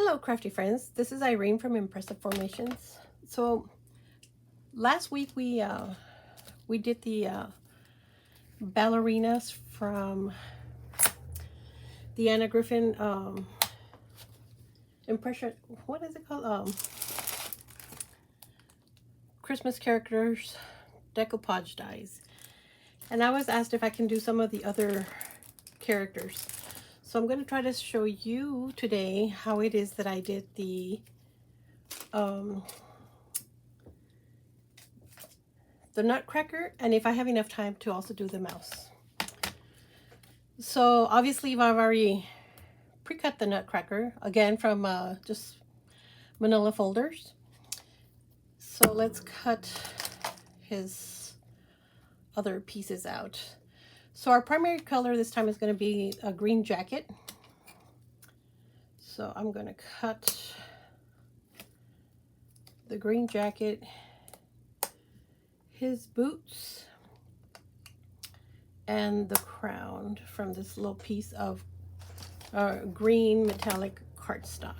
Hello crafty friends, this is Irene from Impressive Formations. So last week we did the ballerinas from the Anna Griffin impression, what is it called? Christmas characters decoupage dies. And I was asked if I can do some of the other characters. So I'm going to try to show you today how it is that I did the Nutcracker, and if I have enough time to also do the mouse. So obviously I've already pre-cut the Nutcracker, again from just manila folders. So let's cut his other pieces out. So our primary color this time is going to be a green jacket. So I'm going to cut the green jacket, his boots, and the crown from this little piece of green metallic cardstock.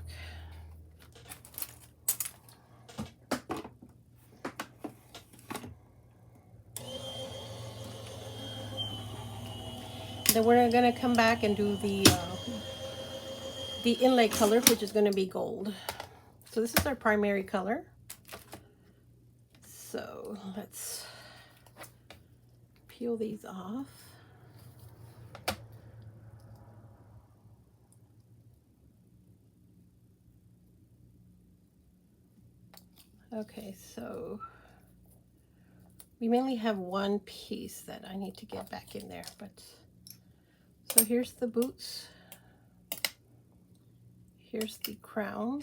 Then we're going to come back and do the inlay color, which is going to be gold. So this is our primary color. So let's peel these off. Okay, so we mainly have one piece that I need to get back in there, but so here's the boots. Here's the crown.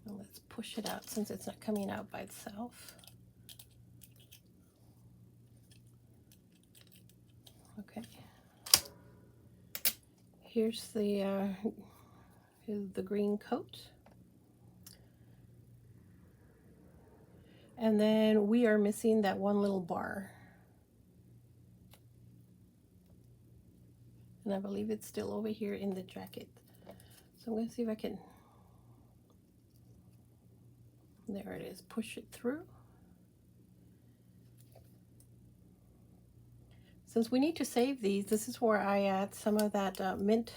And let's push it out since it's not coming out by itself. Okay. Here's the green coat. And then we are missing that one little bar. And I believe it's still over here in the jacket. So I'm going to see if I can, there it is, push it through. Since we need to save these, this is where I add some of that mint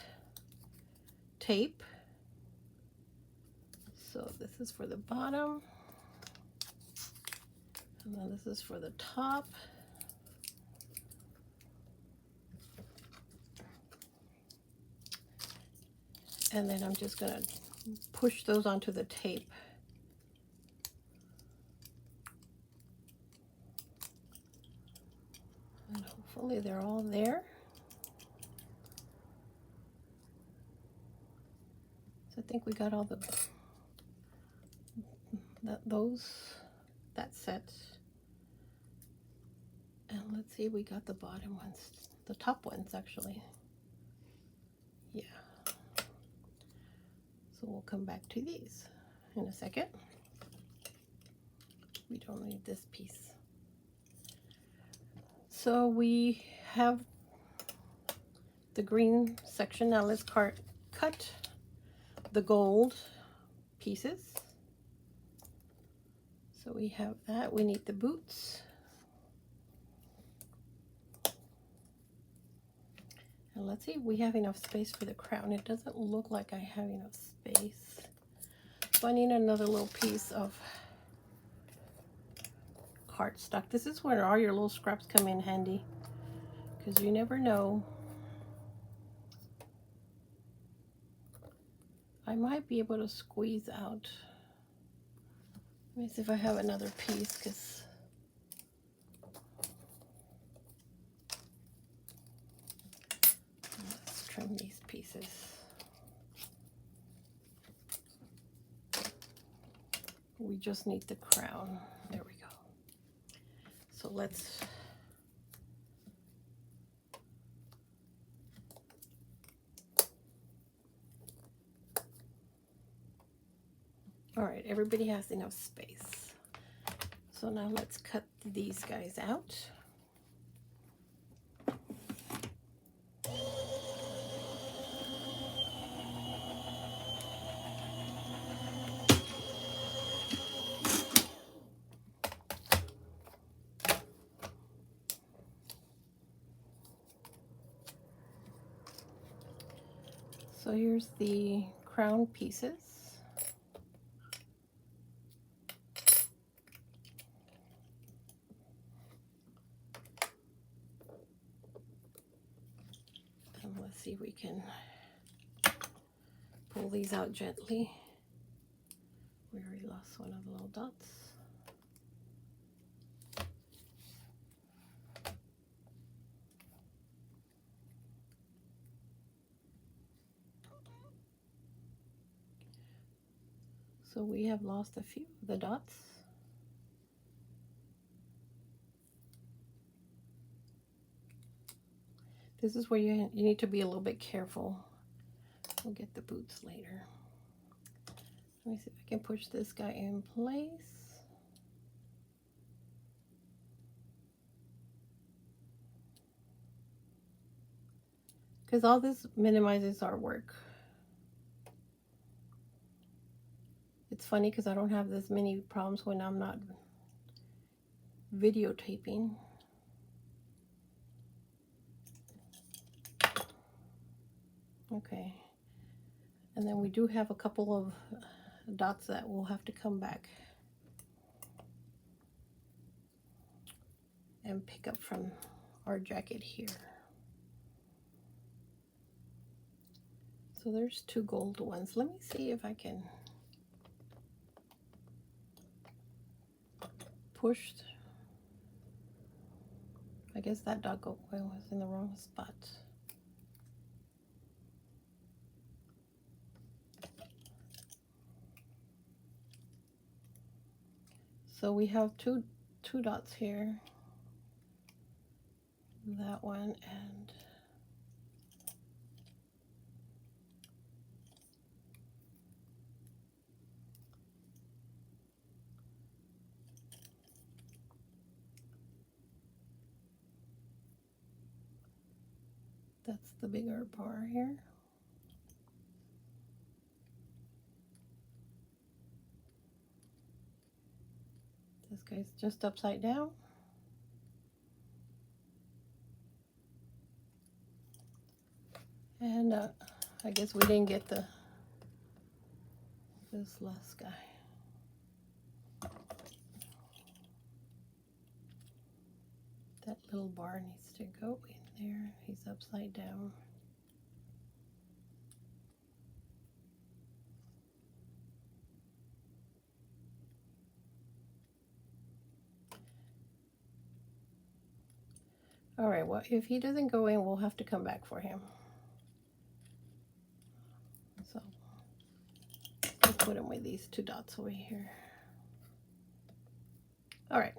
tape. So this is for the bottom. And then this is for the top. And then I'm just going to push those onto the tape. And hopefully they're all there. So I think we got all that set. And let's see, we got the bottom ones, the top ones actually. Yeah. So we'll come back to these in a second. We don't need this piece. So we have the green section. Now let's cut the gold pieces. So we have that. We need the boots. And let's see if we have enough space for the crown. It doesn't look like I have enough space. So I need another little piece of cardstock. This is where all your little scraps come in handy, because you never know. I might be able to squeeze out. Let me see if I have another piece, because let's trim these pieces. We just need the crown. There we go. So let's all right, everybody has enough space. So now let's cut these guys out. So here's the crown pieces. And let's see if we can pull these out gently. We already lost one of the little dots. So we have lost a few of the dots. This is where you need to be a little bit careful. We'll get the boots later. Let me see if I can push this guy in place. Because all this minimizes our work. It's funny because I don't have this many problems when I'm not videotaping. Okay. And then we do have a couple of dots that will have to come back and pick up from our jacket here. So there's two gold ones. Let me see if I can push. I guess that dot was in the wrong spot. So we have two dots here. That one and that's the bigger bar here. This guy's just upside down. And I guess we didn't get this last guy. That little bar needs to go in there. He's upside down. All right, well, if he doesn't go in, we'll have to come back for him. So let's put him with these two dots over here. All right.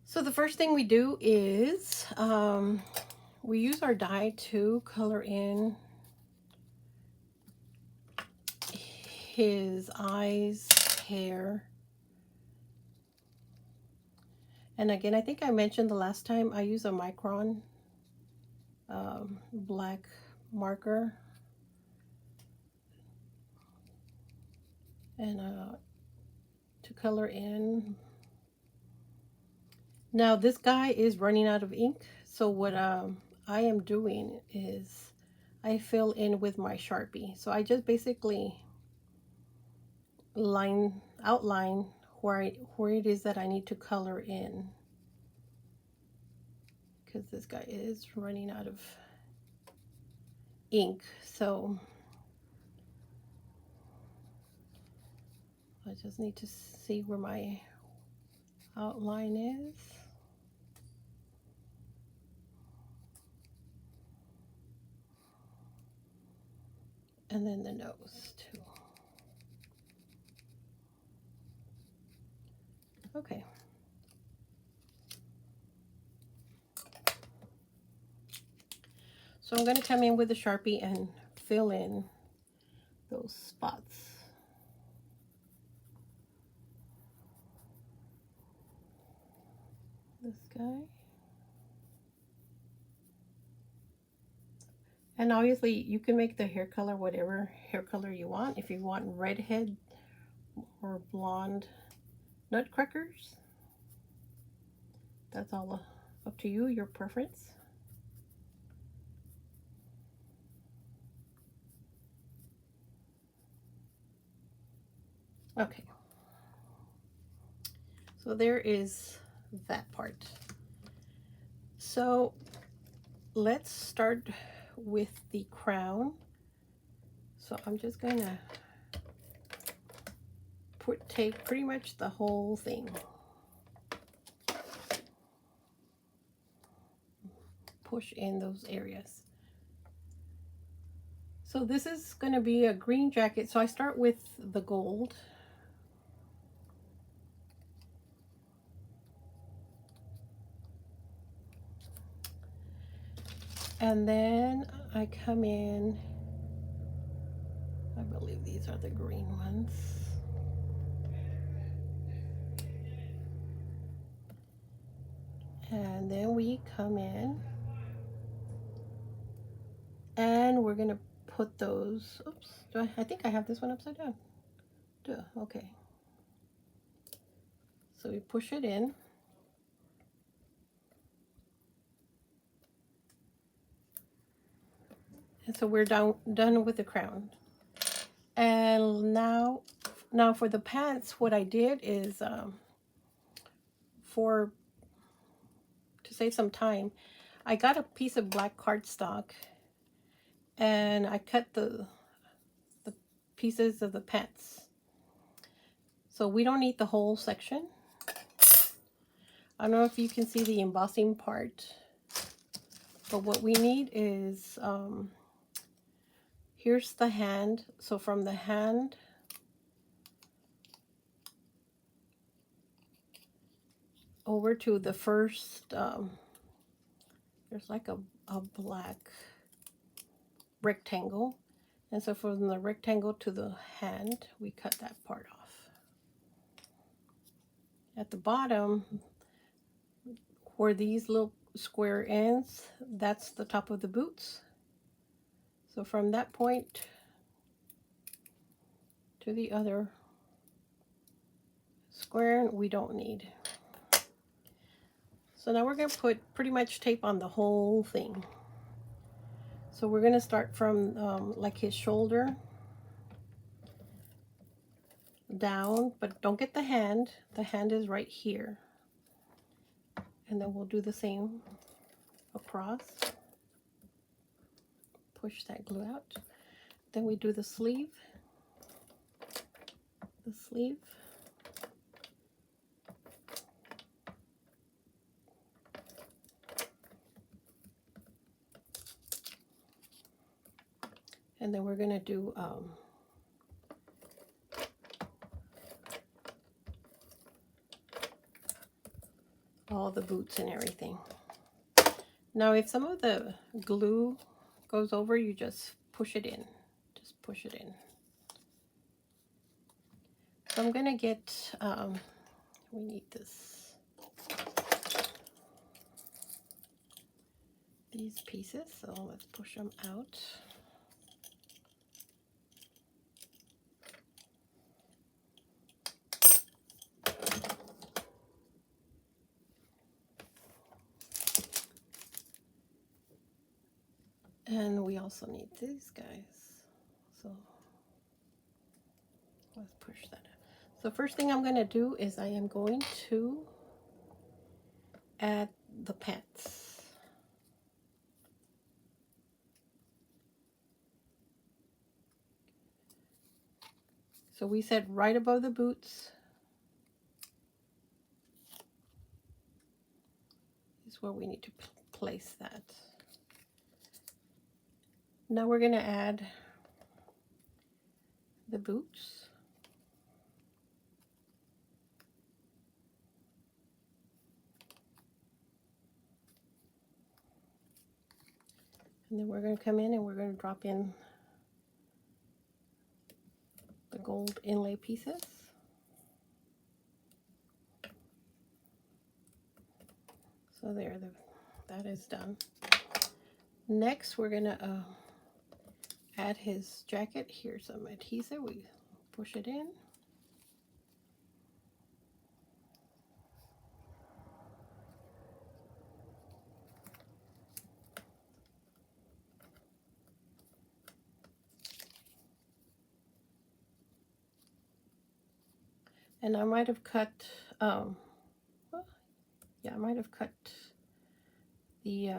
So the first thing we do is we use our dye to color in his eyes, hair. And again, I think I mentioned the last time I use a micron black marker. And to color in. Now this guy is running out of ink. So what I am doing is I fill in with my Sharpie. So I just basically outline where it is that I need to color in, because this guy is running out of ink. So I just need to see where my outline is. And then the nose too. Okay. So I'm going to come in with a Sharpie and fill in those spots. This guy. And obviously you can make the hair color whatever hair color you want. If you want redhead or blonde nutcrackers, that's all Up to you, your preference. Okay. So there is that part. So let's start with the crown. So I'm just gonna take pretty much the whole thing. Push in those areas. So this is going to be a green jacket. So I start with the gold. And then I come in, I believe these are the green ones. And then we come in and we're going to put those, oops, I think I have this one upside down. Duh, okay. So we push it in. And so we're done with the crown. And now for the pants, what I did is, to save some time, I got a piece of black cardstock and I cut the pieces of the pants. So we don't need the whole section. I don't know if you can see the embossing part, but what we need is, here's the hand. So from the hand over to the first, there's like a black rectangle. And so from the rectangle to the hand, we cut that part off. At the bottom, where these little square ends, that's the top of the boots. So from that point to the other square, we don't need. So now we're going to put pretty much tape on the whole thing. So we're going to start from like his shoulder down, but don't get the hand. The hand is right here. And then we'll do the same across. Push that glue out. Then we do the sleeve. The sleeve. And then we're going to do all the boots and everything. Now, if some of the glue goes over, you just push it in. Just push it in. So I'm going to get, we need this, these pieces. So let's push them out. And we also need these guys. So let's push that out. So first thing I'm going to do is I am going to add the pants. So we said right above the boots is where we need to place that. Now we're going to add the boots. And then we're going to come in and we're going to drop in the gold inlay pieces. So there, that is done. Next, we're going to add his jacket. Here's some adhesive. We push it in. And I might have cut, well, yeah, I might have cut the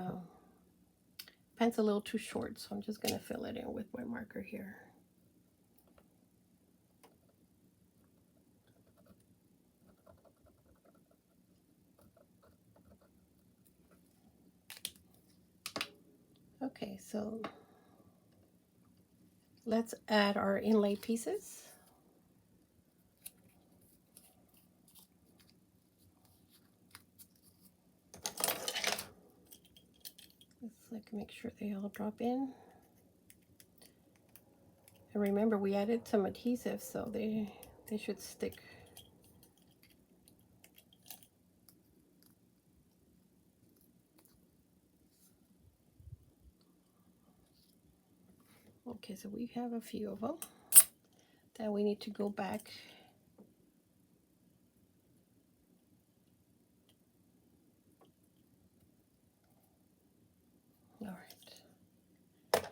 pants a little too short, so I'm just going to fill it in with my marker here. Okay, so let's add our inlay pieces. Let's make sure they all drop in. And remember, we added some adhesive, so they should stick. Okay, so we have a few of them. Then we need to go back all right.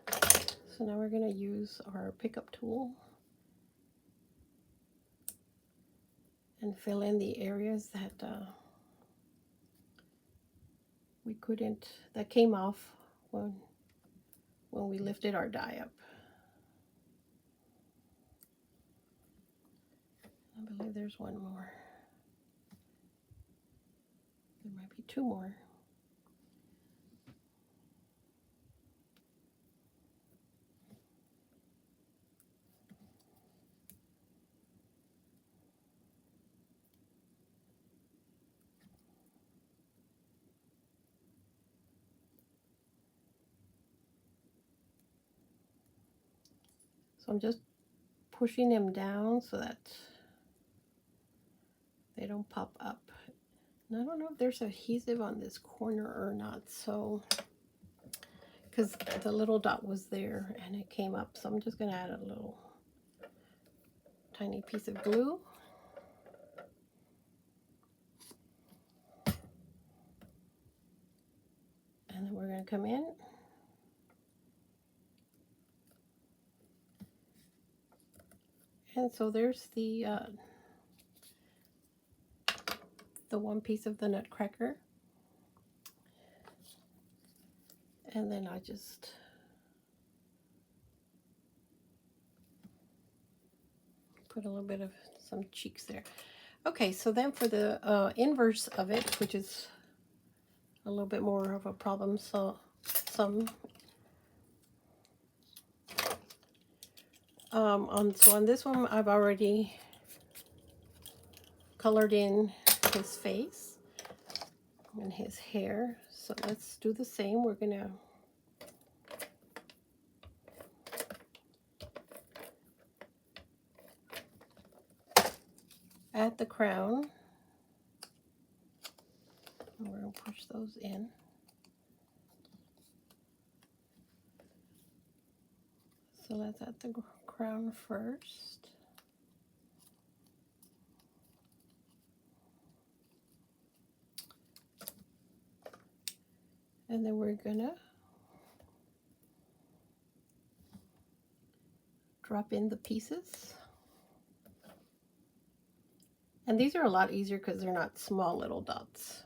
So now we're going to use our pickup tool and fill in the areas that we couldn't, that came off when we lifted our die up. I believe there's one more. There might be two more. So I'm just pushing them down so that they don't pop up. And I don't know if there's adhesive on this corner or not, so because the little dot was there and it came up, so I'm just going to add a little tiny piece of glue. And then we're going to come in and so there's the one piece of the Nutcracker, and then I just put a little bit of some cheeks there. Okay, so then for the inverse of it, which is a little bit more of a problem, so so on this one I've already colored in his face and his hair, so let's do the same. We're gonna add the crown, and we're gonna push those in. So let's add the crown first. And then we're gonna drop in the pieces. And these are a lot easier because they're not small little dots.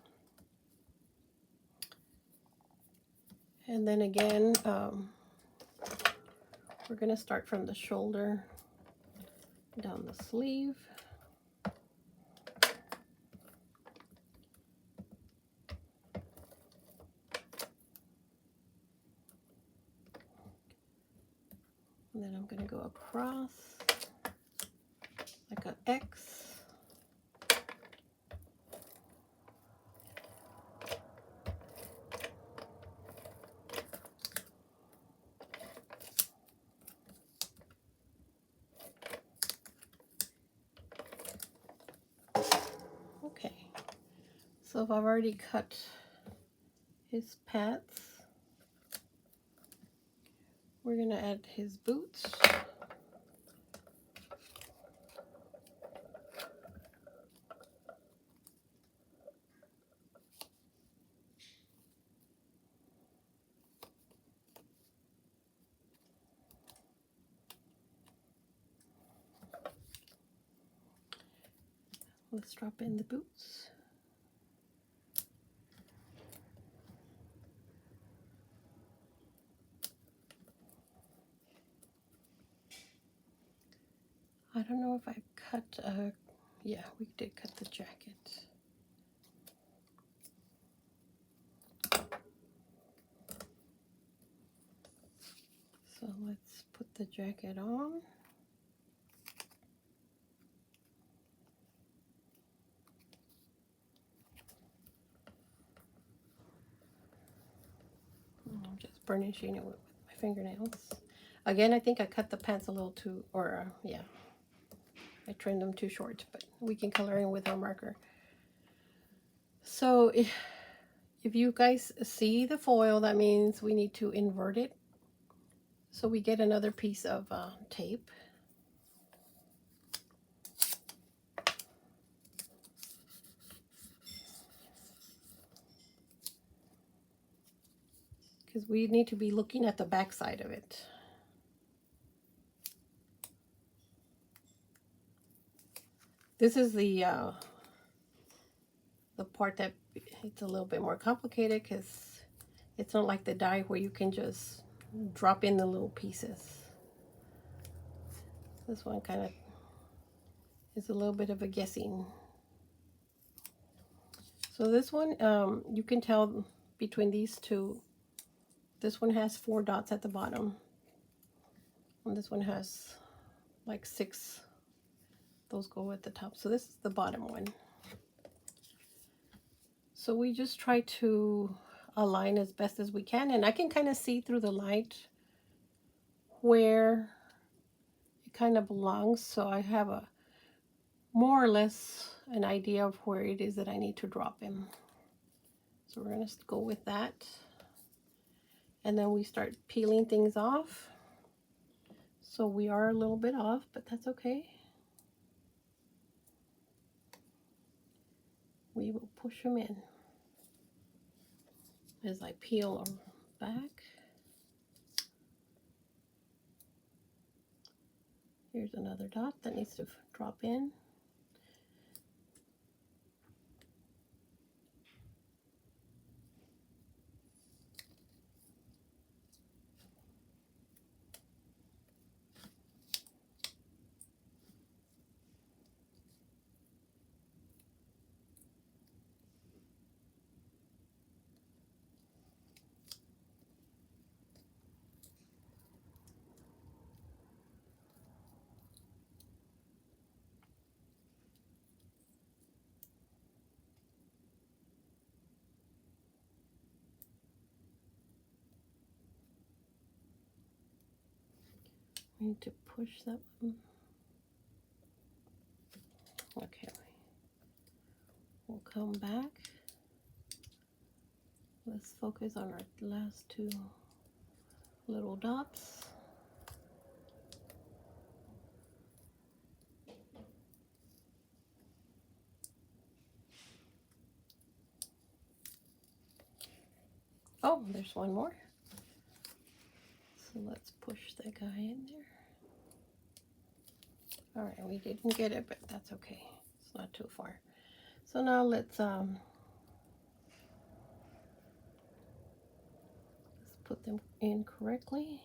And then again, we're gonna start from the shoulder down the sleeve. And then I'm going to go across like an X. Okay, so if I've already cut his pants, we're going to add his boots. Let's drop in the boots. I don't know if I cut, yeah, we did cut the jacket. So let's put the jacket on. I'm just burnishing it with my fingernails. Again, I think I cut the pants a little too, or yeah, I trimmed them too short, but we can color in with our marker. So if you guys see the foil, that means we need to invert it. So we get another piece of tape. Because we need to be looking at the back side of it. This is the part that it's a little bit more complicated because it's not like the die where you can just drop in the little pieces. This one kind of is a little bit of a guessing. So this one, you can tell between these two, this one has 4 dots at the bottom. And this one has like 6. Those go at the top. So this is the bottom one. So we just try to align as best as we can. And I can kind of see through the light where it kind of belongs. So I have a more or less an idea of where it is that I need to drop him. So we're going to go with that. And then we start peeling things off. So we are a little bit off, but that's okay. We will push them in as I peel them back. Here's another dot that needs to drop in. I need to push that one. Okay, we'll come back. Let's focus on our last 2 little dots. Oh, there's one more. So let's push the guy in there. All right, we didn't get it, but that's okay. It's not too far. So now let's put them in correctly.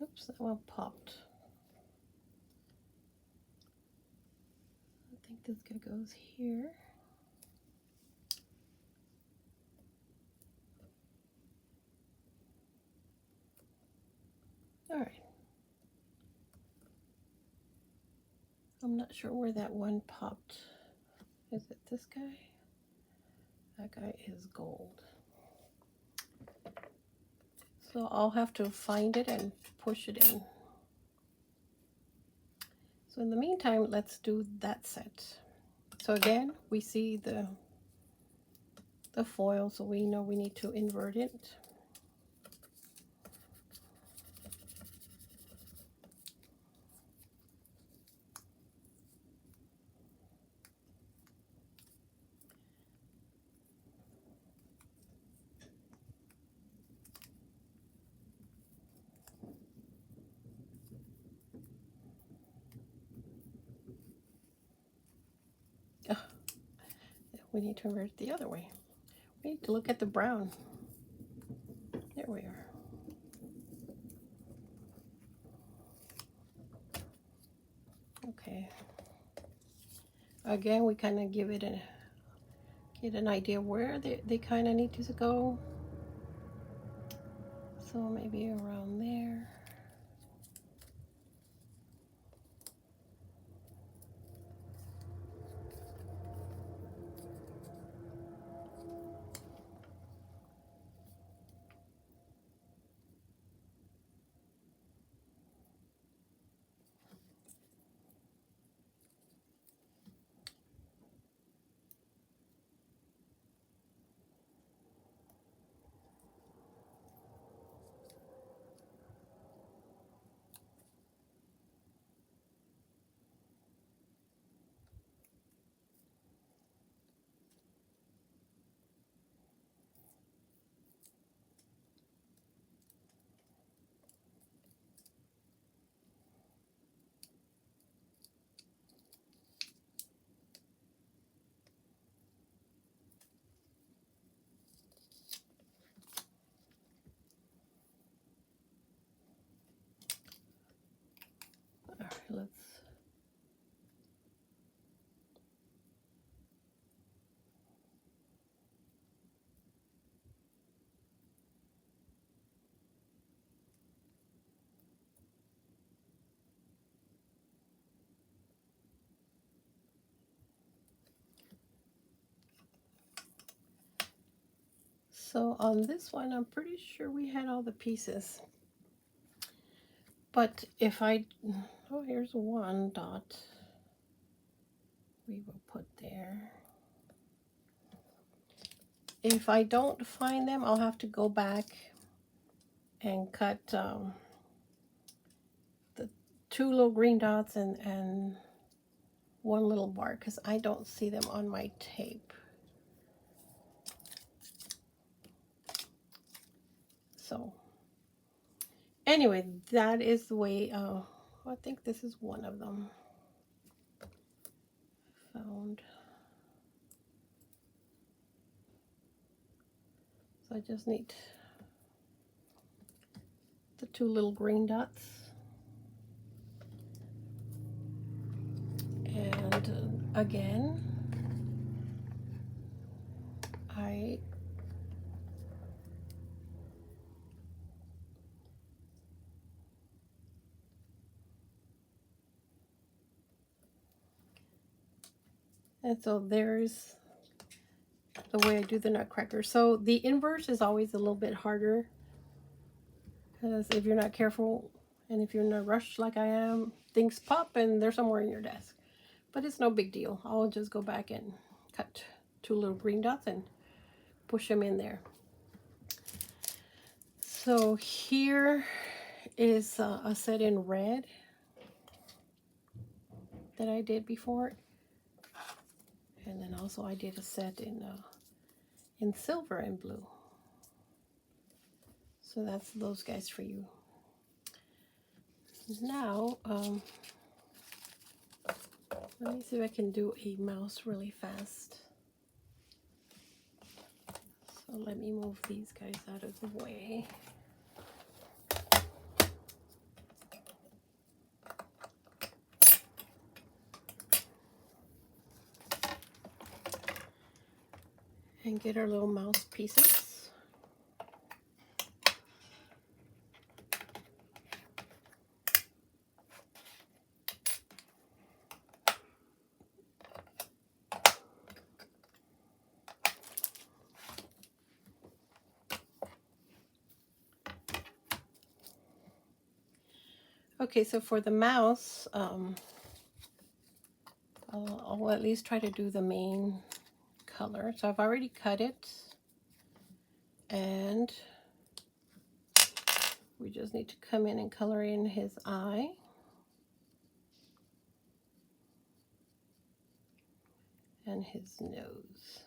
Oops, that one popped. I think this guy goes here. All right. I'm not sure where that one popped. Is it this guy? That guy is gold. So I'll have to find it and push it in. So in the meantime, let's do that set. So again, we see the foil, so we know we need to invert it. we need to invert it the other way. We need to look at the brown. There we are. Okay. Again, we kind of give it get an idea where they kind of need to go. So maybe around there. All right, let's. So on this one, I'm pretty sure we had all the pieces. But if I, oh, here's one dot we will put there. If I don't find them, I'll have to go back and cut the 2 little green dots and 1 little bar, because I don't see them on my tape. So anyway, that is the way, I think this is one of them. Found. So I just need the 2 little green dots. And again, and so there's the way I do the Nutcracker. So the inverse is always a little bit harder, because if you're not careful and if you're in a rush like I am, things pop and they're somewhere in your desk. But it's no big deal. I'll just go back and cut 2 little green dots and push them in there. So here is a set in red that I did before, and then also I did a set in silver and blue. So that's those guys for you. Now, let me see if I can do a mouse really fast. So let me move these guys out of the way. And get our little mouse pieces. Okay, so for the mouse, I'll at least try to do the main color. So I've already cut it, and we just need to come in and color in his eye. And his nose.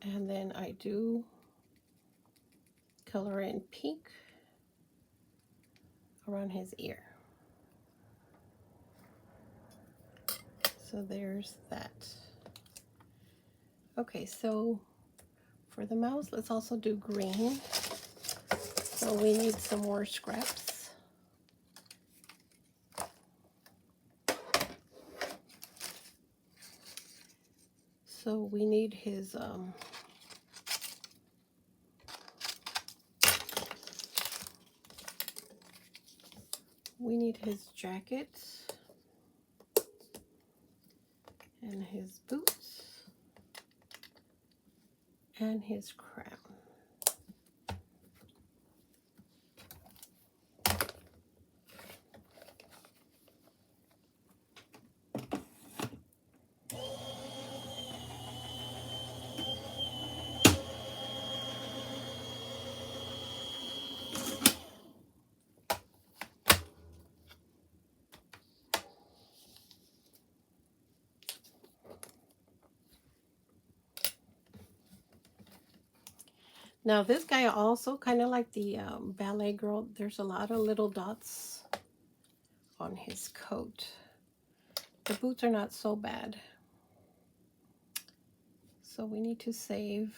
And then I do color in pink around his ear. So there's that. Okay, so for the mouse, let's also do green. So we need some more scraps. So we need his jacket and his boots and his crown. Now this guy also kind of like the ballet girl. There's a lot of little dots on his coat. The boots are not so bad. So we need to save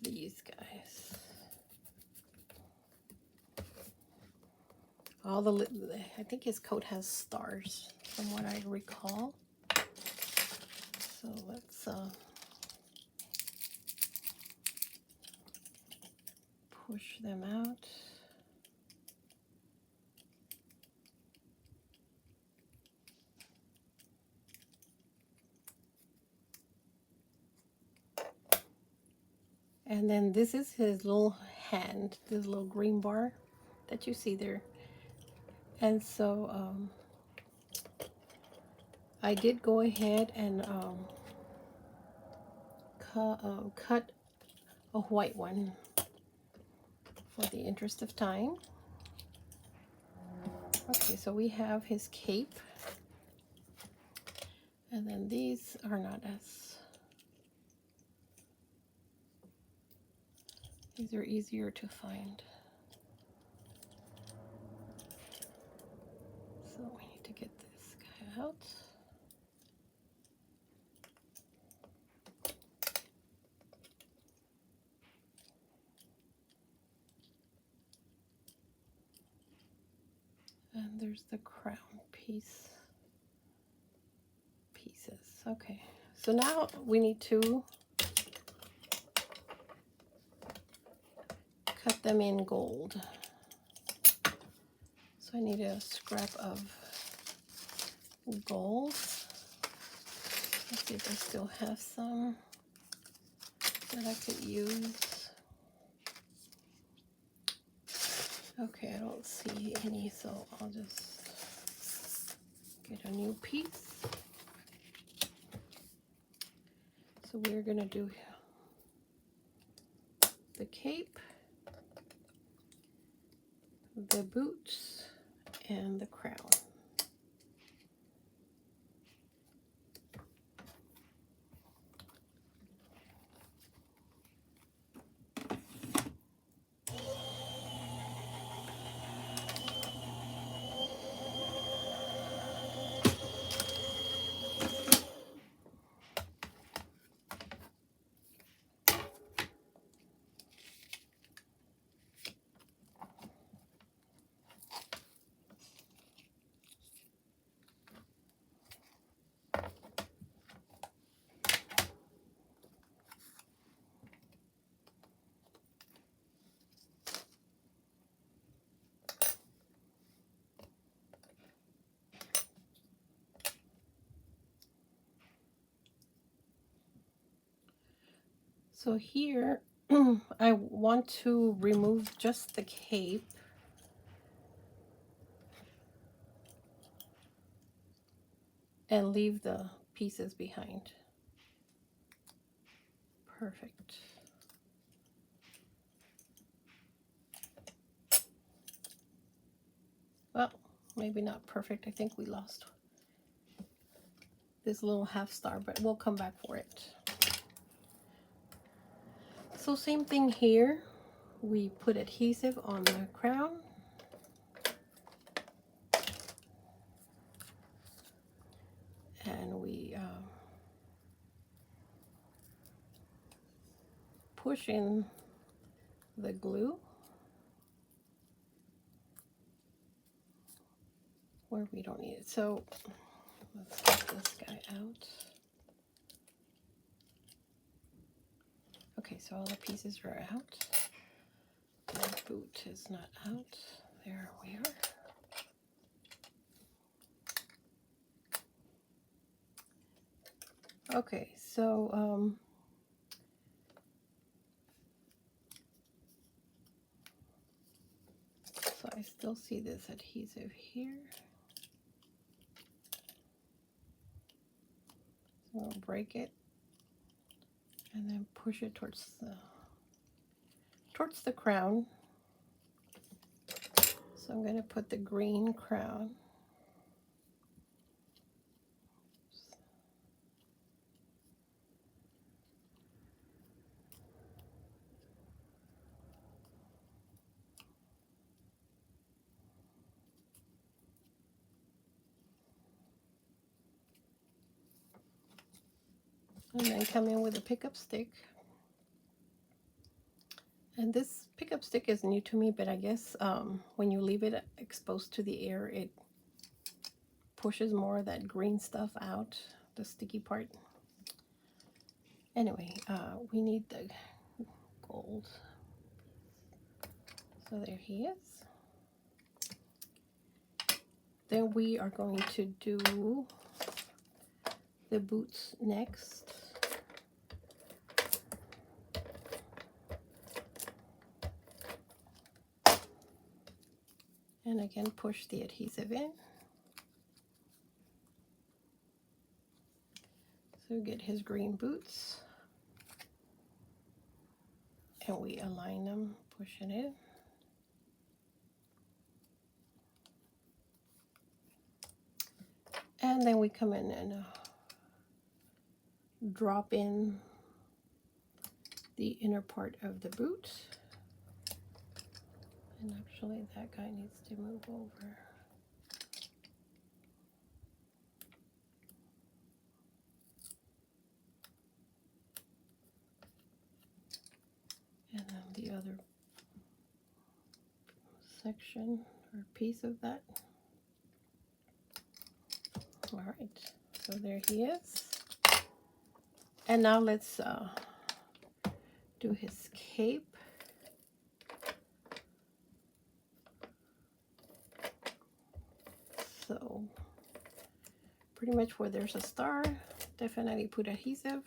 these guys. All the, I think his coat has stars from what I recall. So let's push them out. And then this is his little hand, this little green bar that you see there. And so I did go ahead and cut a white one for the interest of time. Okay, so we have his cape. And then these are not as, these are easier to find. So we need to get this guy out. And there's the crown pieces. Okay, so now we need to cut them in gold. So I need a scrap of gold. Let's see if I still have some that I could use. Okay, I don't see any, so I'll just get a new piece. So we're gonna do the cape, the boots, and the crown. So here, I want to remove just the cape. And leave the pieces behind. Perfect. Well, maybe not perfect. I think we lost this little half star, but we'll come back for it. So same thing here. We put adhesive on the crown. And we push in the glue where we don't need it. So let's get this guy out. Okay, so all the pieces are out. The boot is not out. There we are. Okay, so I still see this adhesive here. So I'll break it and then push it towards the crown. So I'm going to put the green crown. And then come in with a pickup stick. And this pickup stick is new to me, but I guess when you leave it exposed to the air, it pushes more of that green stuff out, the sticky part. Anyway, we need the gold. So there he is. Then we are going to do the boots next. And again, push the adhesive in. So get his green boots. And we align them, push it in. And then we come in and drop in the inner part of the boot. And actually that guy needs to move over. And then the other section or piece of that. All right, so there he is. And now let's do his cape. So pretty much where there's a star, definitely put adhesive.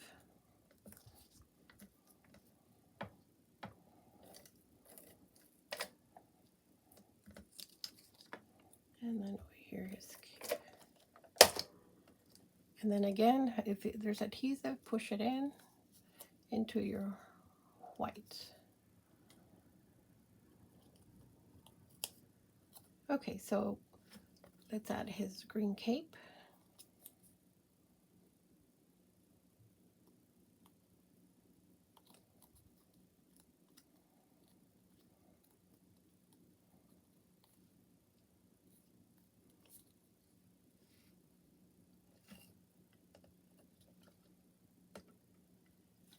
And then over here his cape. And then again, if there's adhesive, push it in into your white. Okay, so let's add his green cape.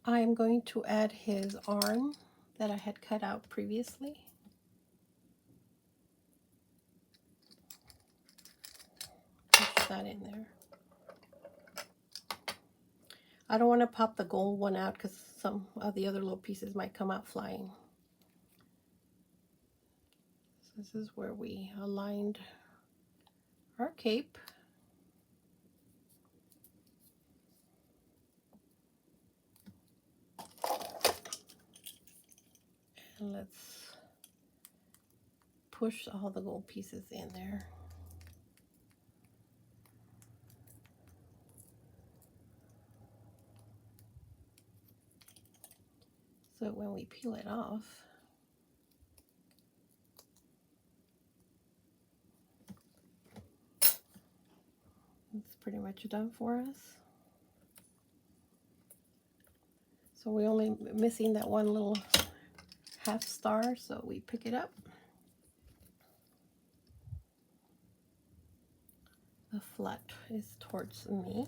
I'm going to add his arm that I had cut out previously. Push that in there. I don't want to pop the gold one out because some of the other little pieces might come out flying. So this is where we aligned our cape. And let's push all the gold pieces in there. So when we peel it off, it's pretty much done for us. So we're only missing that one little half star, so we pick it up. The flat is towards me,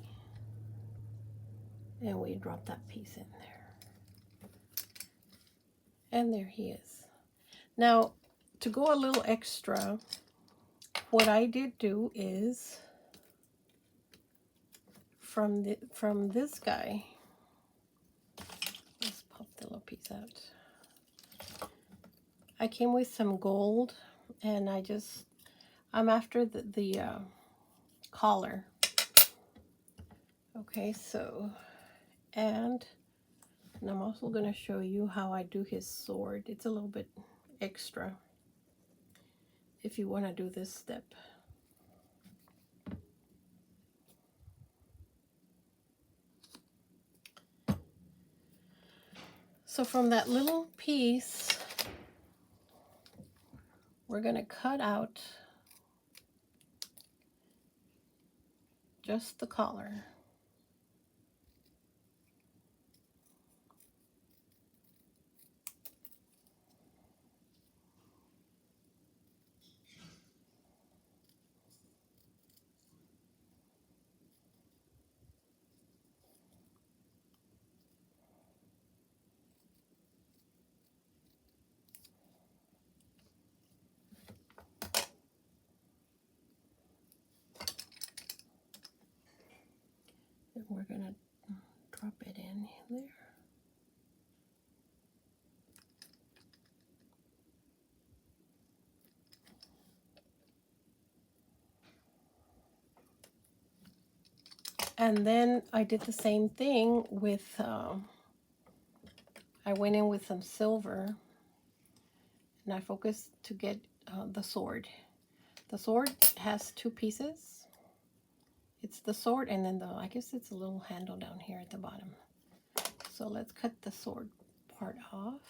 and we drop that piece in there. And there he is. Now, to go a little extra, what I did do is from this guy, let's pop the little piece out. I came with some gold, and I'm after the collar. Okay, so, and I'm also going to show you how I do his sword. It's a little bit extra if you want to do this step. So from that little piece, we're going to cut out just the collar. And we're going to drop it in there. And then I did the same thing with, I went in with some silver, and I focused to get the sword. The sword has two pieces. It's the sword, and then I guess it's a little handle down here at the bottom. So let's cut the sword part off.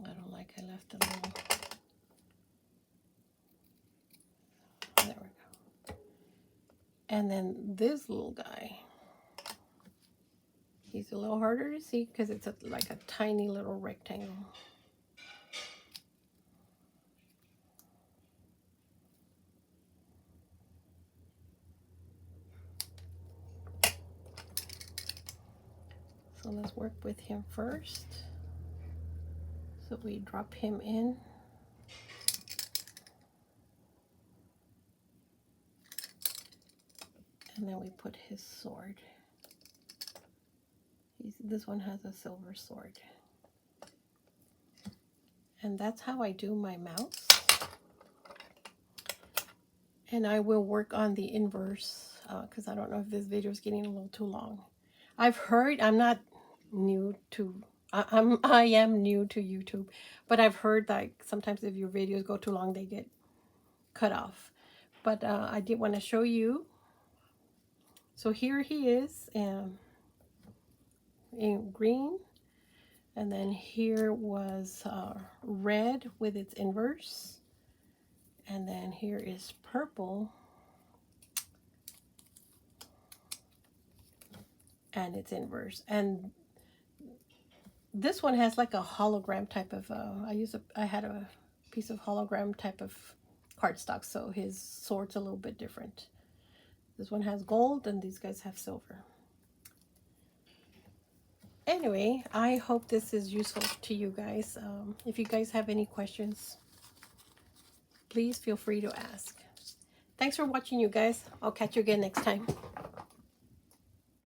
I don't like I left a little. There we go. And then this little guy, he's a little harder to see because it's like a tiny little rectangle. So let's work with him first. So we drop him in. And then we put his sword. This one has a silver sword. And that's how I do my mouse. And I will work on the inverse because I don't know if this video is getting a little too long. I've heard, I'm not new to, I am new to YouTube, but I've heard like sometimes if your videos go too long, they get cut off. But I did want to show you. So here he is in green, and then here was red with its inverse, and then here is purple and its inverse. And this one has like a hologram type of I had a piece of hologram type of cardstock, so his sword's a little bit different. This one has gold and these guys have silver. Anyway, I hope this is useful to you guys. If you guys have any questions, please feel free to ask. Thanks for watching, you guys. I'll catch you again next time.